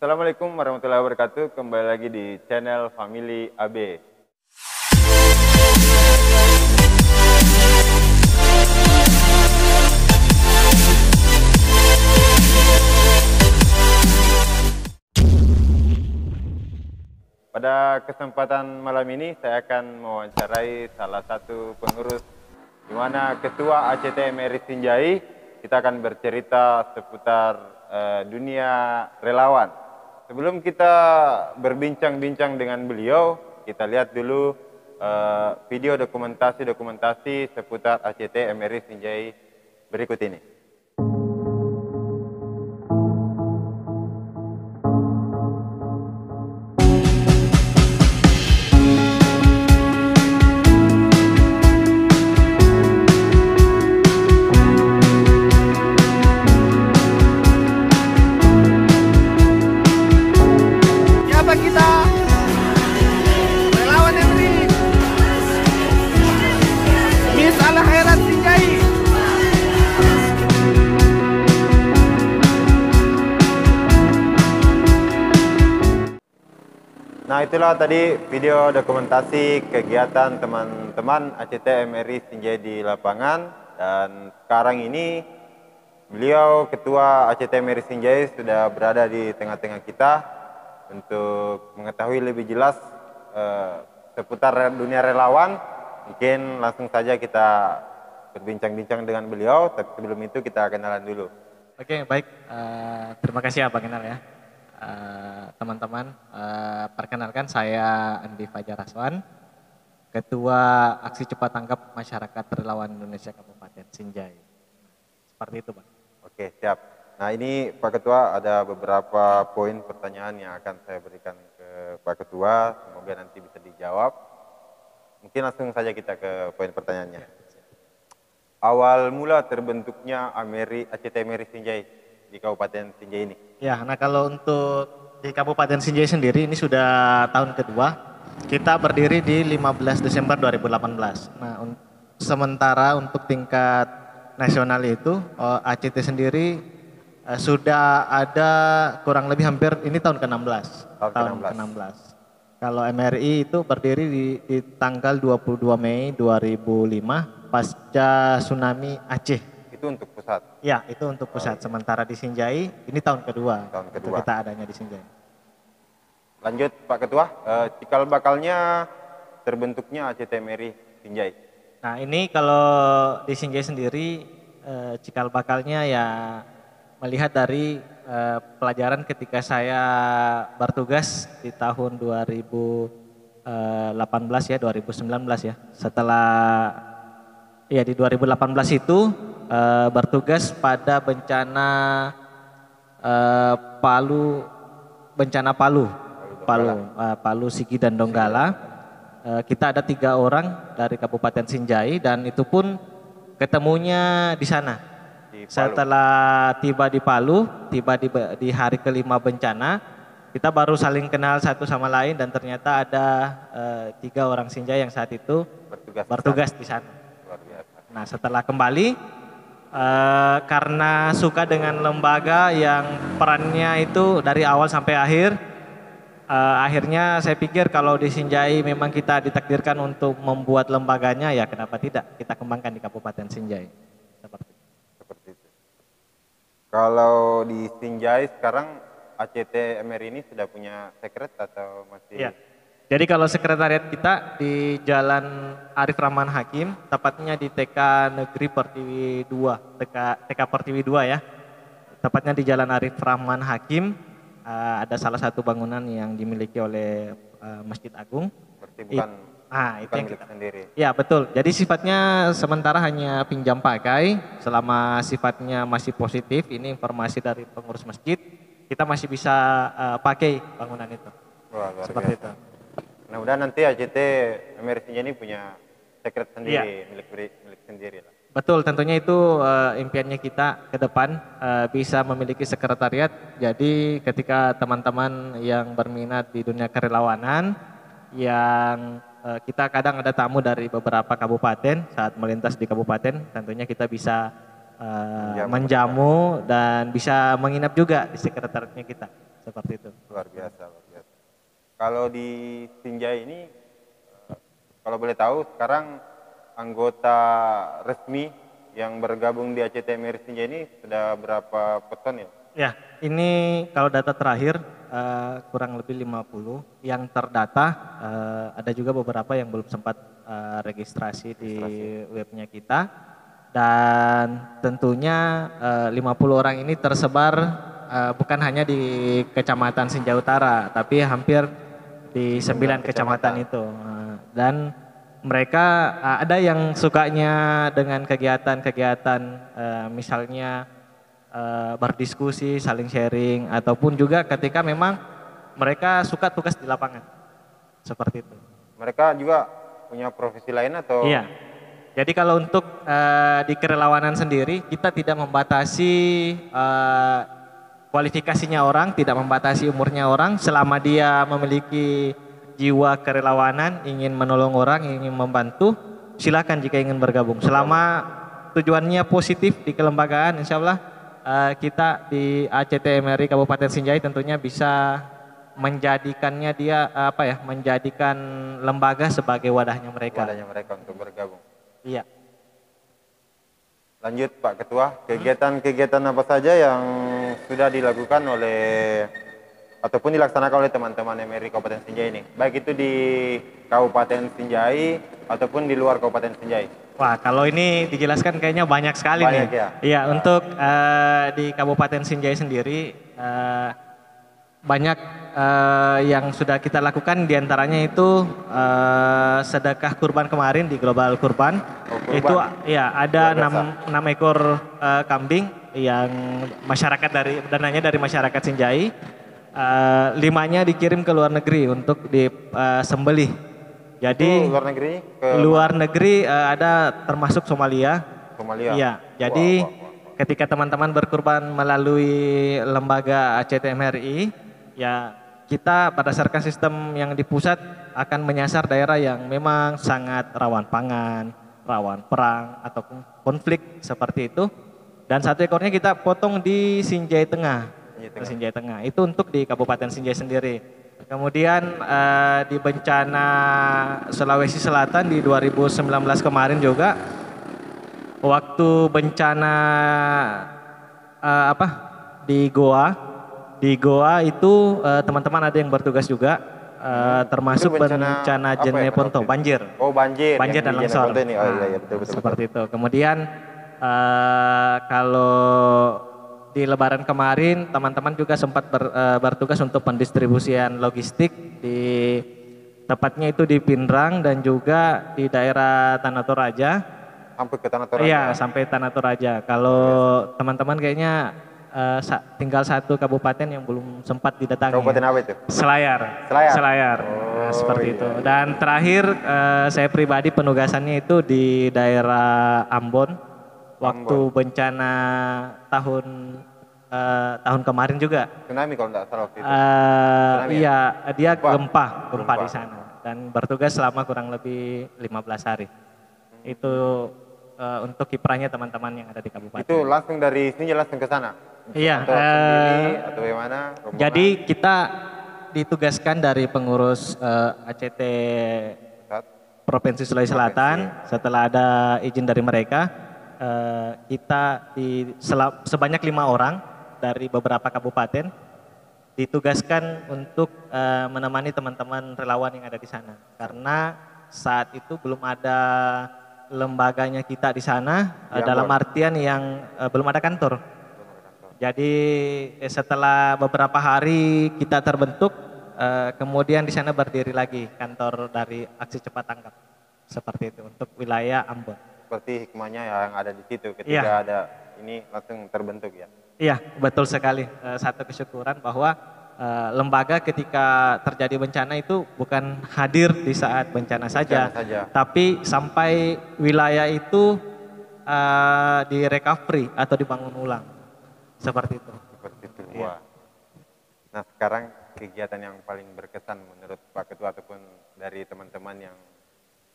Assalamualaikum warahmatullahi wabarakatuh. Kembali lagi di channel Family AB. Pada kesempatan malam ini saya akan mewawancarai salah satu pengurus di mana Ketua ACT MRI Sinjai. Kita akan bercerita seputar dunia relawan. Sebelum kita berbincang-bincang dengan beliau, kita lihat dulu video dokumentasi seputar ACT MRI Sinjai berikut ini. Nah, itulah tadi video dokumentasi kegiatan teman-teman ACT MRI Sinjai di lapangan. Dan sekarang ini beliau Ketua ACT MRI Sinjai sudah berada di tengah-tengah kita untuk mengetahui lebih jelas seputar dunia relawan. Mungkin langsung saja kita berbincang-bincang dengan beliau, tapi sebelum itu kita kenalan dulu. Oke, baik. Terima kasih ya Pak Kenal ya. Teman-teman, perkenalkan saya Andi Fajar Aswan, Ketua Aksi Cepat Tanggap Masyarakat Relawan Indonesia Kabupaten Sinjai. Seperti itu Pak. Oke, siap. Nah, ini Pak Ketua ada beberapa poin pertanyaan yang akan saya berikan ke Pak Ketua, semoga nanti bisa dijawab. Mungkin langsung saja kita ke poin pertanyaannya. Awal mula terbentuknya ACT MRI Sinjai di Kabupaten Sinjai ini. Ya, nah kalau untuk di Kabupaten Sinjai sendiri ini sudah tahun kedua. Kita berdiri di 15 Desember 2018. Nah, sementara untuk tingkat nasional itu ACT sendiri sudah ada kurang lebih hampir ini tahun ke-16. Tahun ke-16. Kalau MRI itu berdiri di tanggal 22 Mei 2005 pasca tsunami Aceh. Itu untuk pusat? Ya, itu untuk pusat. Sementara di Sinjai, ini tahun kedua. Tahun kedua. Kita adanya di Sinjai. Lanjut Pak Ketua, cikal bakalnya terbentuknya ACT MRI Sinjai. Nah ini kalau di Sinjai sendiri, cikal bakalnya ya melihat dari pelajaran ketika saya bertugas di tahun 2018 ya, 2019 ya. Setelah ya di 2018 itu bertugas pada bencana Palu, Sigi dan Donggala. Kita ada 3 orang dari Kabupaten Sinjai dan itu pun ketemunya di sana. Setelah tiba di Palu, tiba di hari ke-5 bencana, kita baru saling kenal satu sama lain dan ternyata ada 3 orang Sinjai yang saat itu bertugas di sana. Nah setelah kembali, karena suka dengan lembaga yang perannya itu dari awal sampai akhir, akhirnya saya pikir kalau di Sinjai memang kita ditakdirkan untuk membuat lembaganya, ya kenapa tidak kita kembangkan di Kabupaten Sinjai. Seperti itu. Kalau di Sinjai sekarang ACT MRI ini sudah punya sekret atau masih? Ya. Jadi kalau sekretariat kita di Jalan Arif Rahman Hakim, tepatnya di TK Negeri Pertiwi 2, TK Pertiwi 2 ya. Tepatnya di Jalan Arif Rahman Hakim, ada salah satu bangunan yang dimiliki oleh Masjid Agung. Berarti bukan itu yang kita sendiri. Ya betul, jadi sifatnya sementara hanya pinjam pakai, selama sifatnya masih positif, ini informasi dari pengurus masjid, kita masih bisa pakai bangunan itu. Wah, seperti itu. Mudah-mudahan nanti ACT MRI Sinjai ini punya sekret sendiri, milik sendiri lah. Betul, tentunya itu impiannya kita ke depan bisa memiliki sekretariat. Jadi ketika teman-teman yang berminat di dunia kerelawanan, yang kita kadang ada tamu dari beberapa kabupaten, saat melintas di kabupaten, tentunya kita bisa menjamu dan bisa menginap juga di sekretariatnya kita. seperti itu. Luar biasa, luar biasa. Kalau di Sinjai ini, kalau boleh tahu, sekarang anggota resmi yang bergabung di ACT MRI Sinjai ini sudah berapa personil? Ya, ini kalau data terakhir kurang lebih 50 yang terdata, ada juga beberapa yang belum sempat registrasi di webnya kita, dan tentunya 50 orang ini tersebar bukan hanya di Kecamatan Sinjai Utara, tapi hampir di 9 kecamatan itu. Dan mereka ada yang sukanya dengan kegiatan-kegiatan misalnya berdiskusi, saling sharing, ataupun juga ketika memang mereka suka tugas di lapangan, seperti itu. Mereka juga punya profesi lain atau? Iya. Jadi kalau untuk di kerelawanan sendiri, kita tidak membatasi kualifikasinya orang, tidak membatasi umurnya orang, selama dia memiliki jiwa kerelawanan, ingin menolong orang, ingin membantu, silakan jika ingin bergabung. Selama tujuannya positif di kelembagaan, insya Allah kita di ACT MRI Kabupaten Sinjai tentunya bisa menjadikannya dia menjadikan lembaga sebagai wadahnya mereka. Wadahnya mereka untuk bergabung. Iya. Lanjut Pak Ketua, kegiatan-kegiatan apa saja yang sudah dilakukan oleh ataupun dilaksanakan oleh teman-teman MRI Kabupaten Sinjai ini, baik itu di Kabupaten Sinjai ataupun di luar Kabupaten Sinjai? Wah, kalau ini dijelaskan kayaknya banyak sekali banyak nih. Ya? Iya, untuk di Kabupaten Sinjai sendiri banyak yang sudah kita lakukan, diantaranya itu sedekah kurban kemarin di Global Kurban. Kurban. Itu ya ada 6 ekor kambing yang masyarakat dananya dari masyarakat Sinjai. 5-nya dikirim ke luar negeri untuk disembelih. Jadi luar negeri ada termasuk Somalia. Iya, jadi ketika teman-teman berkurban melalui lembaga ACT MRI, ya kita berdasarkan sistem yang di pusat akan menyasar daerah yang memang sangat rawan pangan, rawan perang ataupun konflik seperti itu. Dan 1 ekornya kita potong di Sinjai Tengah. Sinjai Tengah itu untuk di Kabupaten Sinjai sendiri. Kemudian di bencana Sulawesi Selatan di 2019 kemarin juga, waktu bencana di Goa itu teman-teman ada yang bertugas juga, termasuk bencana Jeneponto, banjir. Oh, banjir dan longsor. Iya, betul. Seperti itu. Kemudian kalau di Lebaran kemarin teman-teman juga sempat bertugas untuk pendistribusian logistik di tepatnya itu di Pindrang dan juga di daerah Tanah Toraja. Sampai ke Tanah Toraja? Iya, sampai Tanah Toraja. Kalau teman-teman kayaknya tinggal 1 kabupaten yang belum sempat didatangi. Kabupaten apa itu? Selayar. Oh, Seperti itu. Dan terakhir saya pribadi penugasannya itu di daerah Ambon. Waktu bencana tahun kemarin juga. Tsunami kalau tidak salah waktu itu. Iya, dia gempa di sana dan bertugas selama kurang lebih 15 hari. Itu untuk kiprahnya teman-teman yang ada di kabupaten. Itu langsung dari sini langsung ke sana? Iya. Atau bagaimana? Jadi kita ditugaskan dari pengurus ACT Provinsi Sulawesi Selatan. Setelah ada izin dari mereka, kita sebanyak 5 orang dari beberapa kabupaten ditugaskan untuk menemani teman-teman relawan yang ada di sana, karena saat itu belum ada lembaganya kita di sana, dalam artian yang belum ada kantor. Jadi setelah beberapa hari kita terbentuk, kemudian di sana berdiri lagi kantor dari Aksi Cepat Tanggap, seperti itu untuk wilayah Ambon. Seperti hikmahnya yang ada di situ ketika ada ini langsung terbentuk ya? Iya, betul sekali. Satu kesyukuran bahwa lembaga ketika terjadi bencana itu bukan hadir di saat bencana saja, tapi sampai wilayah itu di recovery atau dibangun ulang. Seperti itu. Wah. Nah, sekarang kegiatan yang paling berkesan menurut Pak Ketua ataupun dari teman-teman yang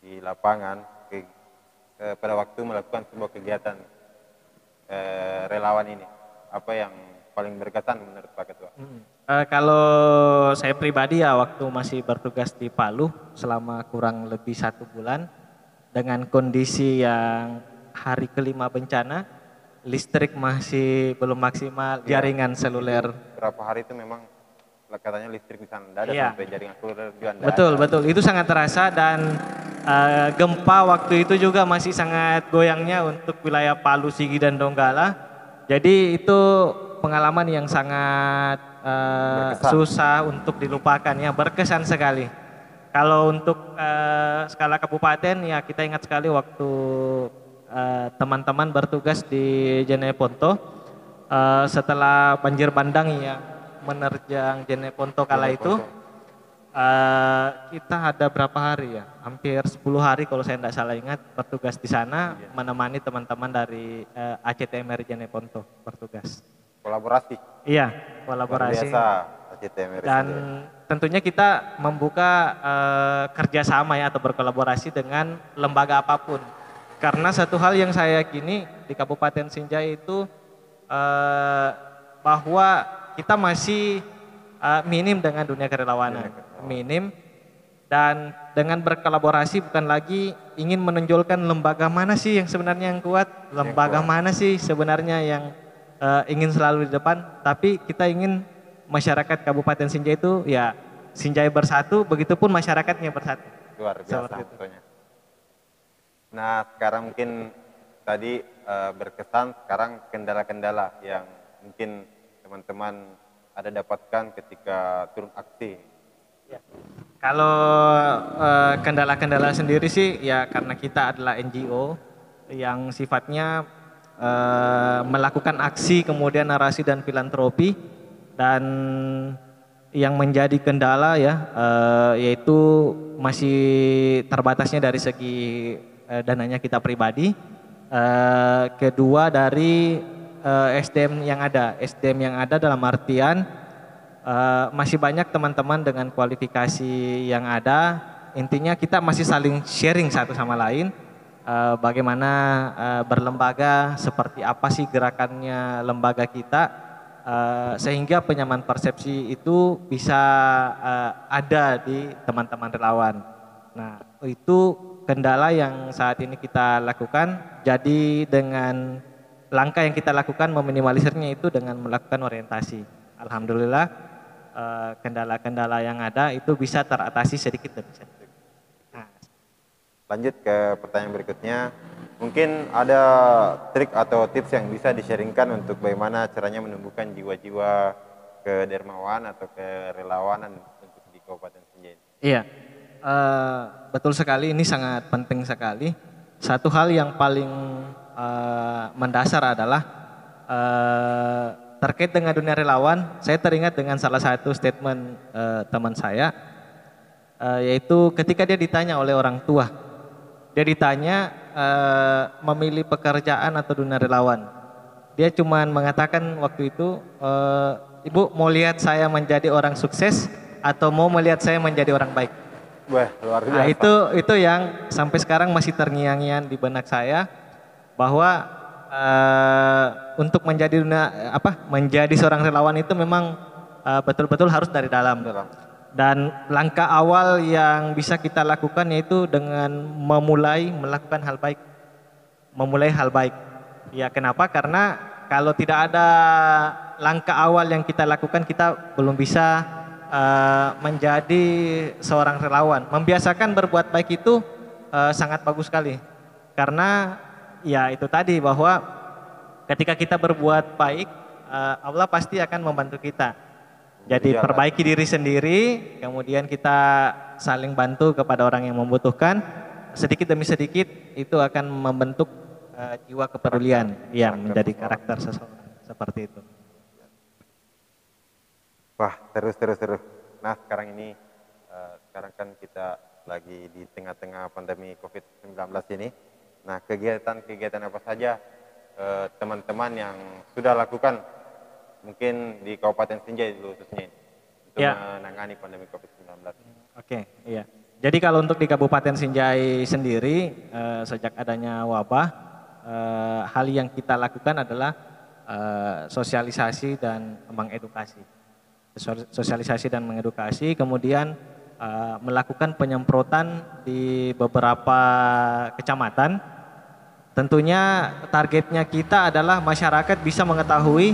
di lapangan pada waktu melakukan sebuah kegiatan relawan ini, apa yang paling berkesan menurut Pak Ketua? Kalau saya pribadi ya waktu masih bertugas di Palu selama kurang lebih 1 bulan dengan kondisi yang hari kelima bencana, listrik masih belum maksimal, Iya, jaringan seluler. Berapa hari itu memang katanya listrik di sana tidak ada, Iya. sampai jaringan seluler juga tidak Betul, ada. betul. Itu sangat terasa dan gempa waktu itu juga masih sangat goyangnya untuk wilayah Palu, Sigi dan Donggala. Jadi itu pengalaman yang sangat Berkesan. susah untuk dilupakan ya, berkesan sekali. Kalau untuk skala kabupaten ya kita ingat sekali waktu teman-teman bertugas di Jeneponto setelah banjir bandang yang menerjang Jeneponto kala itu. Kita ada berapa hari ya? Hampir 10 hari kalau saya tidak salah ingat bertugas di sana menemani teman-teman dari ACTMR Jeneponto bertugas. Kolaborasi. Iya, kolaborasi. Luar biasa ACTMR. Dan tentunya kita membuka kerjasama ya atau berkolaborasi dengan lembaga apapun. Karena satu hal yang saya yakini di Kabupaten Sinjai itu bahwa kita masih minim dengan dunia kerelawanan, minim, dan dengan berkolaborasi bukan lagi ingin menonjolkan lembaga mana sih yang sebenarnya yang kuat, lembaga mana sih sebenarnya yang ingin selalu di depan, tapi kita ingin masyarakat Kabupaten Sinjai itu ya Sinjai bersatu, begitupun masyarakatnya bersatu. Luar biasa tentunya. Nah sekarang mungkin tadi berkesan, sekarang kendala-kendala yang mungkin teman-teman ada dapatkan ketika turun aksi. Ya. Kalau kendala-kendala sendiri sih ya karena kita adalah NGO yang sifatnya melakukan aksi kemudian narasi dan filantropi, dan yang menjadi kendala ya yaitu masih terbatasnya dari segi dananya kita pribadi, kedua dari SDM yang ada dalam artian masih banyak teman-teman dengan kualifikasi yang ada, intinya kita masih saling sharing satu sama lain bagaimana berlembaga, seperti apa sih gerakannya lembaga kita, sehingga penyamaan persepsi itu bisa ada di teman-teman relawan. Nah itu kendala yang saat ini kita lakukan, jadi dengan langkah yang kita lakukan meminimalisirnya itu dengan melakukan orientasi. Alhamdulillah kendala-kendala yang ada itu bisa teratasi sedikit demi sedikit. Nah. Lanjut ke pertanyaan berikutnya, mungkin ada trik atau tips yang bisa di-sharingkan untuk bagaimana caranya menumbuhkan jiwa-jiwa kedermawan atau kerelawanan untuk di Kabupaten Sinjai? Iya, betul sekali, ini sangat penting sekali. Satu hal yang paling mendasar adalah terkait dengan dunia relawan. Saya teringat dengan salah satu statement teman saya, yaitu ketika dia ditanya oleh orang tua, dia ditanya memilih pekerjaan atau dunia relawan, dia cuma mengatakan waktu itu, Ibu mau lihat saya menjadi orang sukses atau mau melihat saya menjadi orang baik? Wah, luar biasa. Nah, itu yang sampai sekarang masih terngiang-ngiang di benak saya, bahwa untuk menjadi menjadi seorang relawan itu memang betul-betul harus dari dalam. Dan langkah awal yang bisa kita lakukan yaitu dengan memulai melakukan hal baik. Memulai hal baik. Ya kenapa? Karena kalau tidak ada langkah awal yang kita lakukan, kita belum bisa menjadi seorang relawan. Membiasakan berbuat baik itu sangat bagus sekali. Karena ya itu tadi, bahwa ketika kita berbuat baik, Allah pasti akan membantu kita. Jadi perbaiki diri sendiri, kemudian kita saling bantu kepada orang yang membutuhkan, sedikit demi sedikit itu akan membentuk jiwa kepedulian yang menjadi karakter seseorang, seperti itu. Wah, terus. Nah sekarang ini, sekarang kan kita lagi di tengah-tengah pandemi COVID-19 ini. Nah kegiatan-kegiatan apa saja teman-teman yang sudah lakukan mungkin di Kabupaten Sinjai khususnya untuk menangani pandemi COVID-19? Oke, iya. Jadi kalau untuk di Kabupaten Sinjai sendiri, sejak adanya wabah, hal yang kita lakukan adalah sosialisasi dan mengedukasi. Sosialisasi dan mengedukasi, kemudian melakukan penyemprotan di beberapa kecamatan. Tentunya targetnya kita adalah masyarakat bisa mengetahui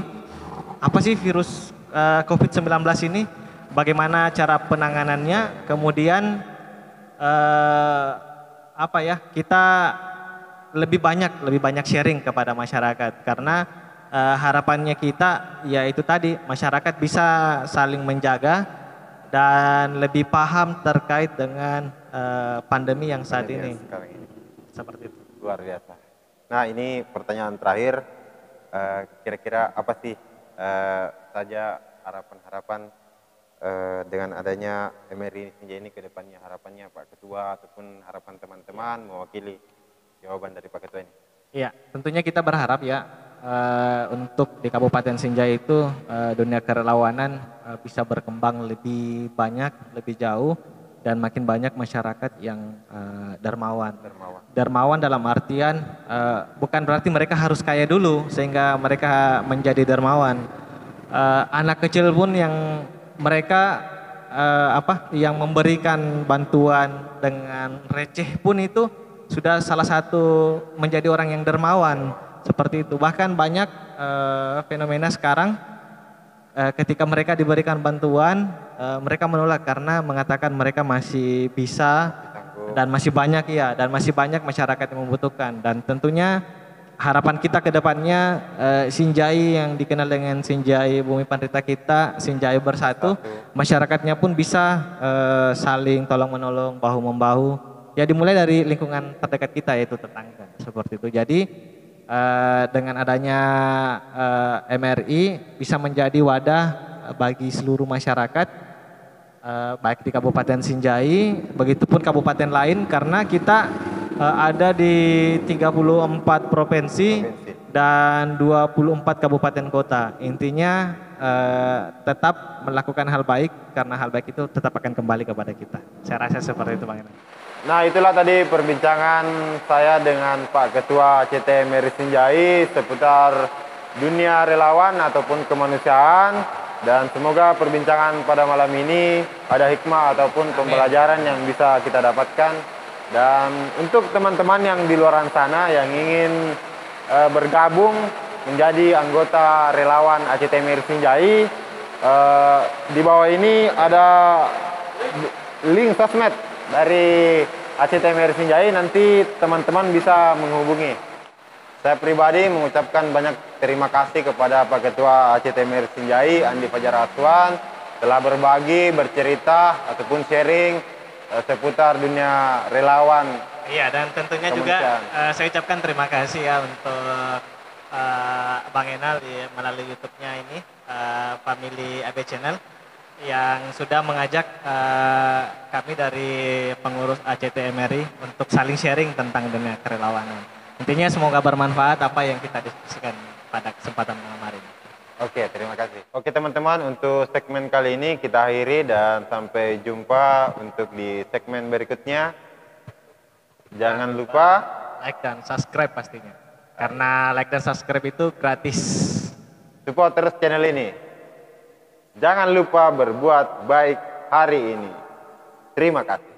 apa sih virus COVID-19 ini, bagaimana cara penanganannya, kemudian kita lebih banyak sharing kepada masyarakat, karena harapannya kita yaitu tadi masyarakat bisa saling menjaga dan lebih paham terkait dengan pandemi yang saat ini. Seperti itu. Luar biasa. Nah, ini pertanyaan terakhir, kira-kira apa sih saja harapan-harapan dengan adanya MRI Sinjai ini ke depannya, harapannya Pak Ketua ataupun harapan teman-teman mewakili jawaban dari Pak Ketua ini? Iya, tentunya kita berharap ya untuk di Kabupaten Sinjai itu dunia kerelawanan bisa berkembang lebih banyak, lebih jauh, dan makin banyak masyarakat yang dermawan. Dermawan dalam artian bukan berarti mereka harus kaya dulu sehingga mereka menjadi dermawan. Anak kecil pun yang mereka yang memberikan bantuan dengan receh pun itu sudah salah satu menjadi orang yang dermawan, seperti itu. Bahkan banyak fenomena sekarang ketika mereka diberikan bantuan, mereka menolak karena mengatakan mereka masih bisa dan masih banyak masyarakat yang membutuhkan. Dan tentunya harapan kita ke depannya Sinjai yang dikenal dengan Sinjai Bumi Panrita kita, Sinjai Bersatu, masyarakatnya pun bisa saling tolong menolong, bahu membahu. Ya dimulai dari lingkungan terdekat kita yaitu tetangga, seperti itu. Jadi dengan adanya MRI bisa menjadi wadah bagi seluruh masyarakat, baik di Kabupaten Sinjai, begitupun kabupaten lain, karena kita ada di 34 provinsi dan 24 kabupaten kota. Intinya tetap melakukan hal baik, karena hal baik itu tetap akan kembali kepada kita. Saya rasa seperti itu, Bang Enan. Nah, itulah tadi perbincangan saya dengan Pak Ketua ACT MRI Sinjai seputar dunia relawan ataupun kemanusiaan, dan semoga perbincangan pada malam ini ada hikmah ataupun pembelajaran yang bisa kita dapatkan. Dan untuk teman-teman yang di luar sana yang ingin bergabung menjadi anggota relawan ACT MRI Sinjai, di bawah ini ada link sosmed dari ACT MRI Sinjai, nanti teman-teman bisa menghubungi. Saya pribadi mengucapkan banyak terima kasih kepada Pak Ketua ACT MRI Sinjai, Andi Fajar Aswan, telah berbagi, bercerita, ataupun sharing seputar dunia relawan. Iya, dan tentunya juga saya ucapkan terima kasih ya untuk Bang Enal melalui YouTube-nya ini, Family AB Channel, yang sudah mengajak kami dari pengurus ACT MRI untuk saling sharing tentang dunia kerelawanan. Intinya semoga bermanfaat apa yang kita diskusikan pada kesempatan malam hari ini. Oke, terima kasih. Oke teman-teman, untuk segmen kali ini kita akhiri dan sampai jumpa untuk di segmen berikutnya. Jangan lupa like dan subscribe pastinya. Karena like dan subscribe itu gratis. Support terus channel ini. Jangan lupa berbuat baik hari ini. Terima kasih.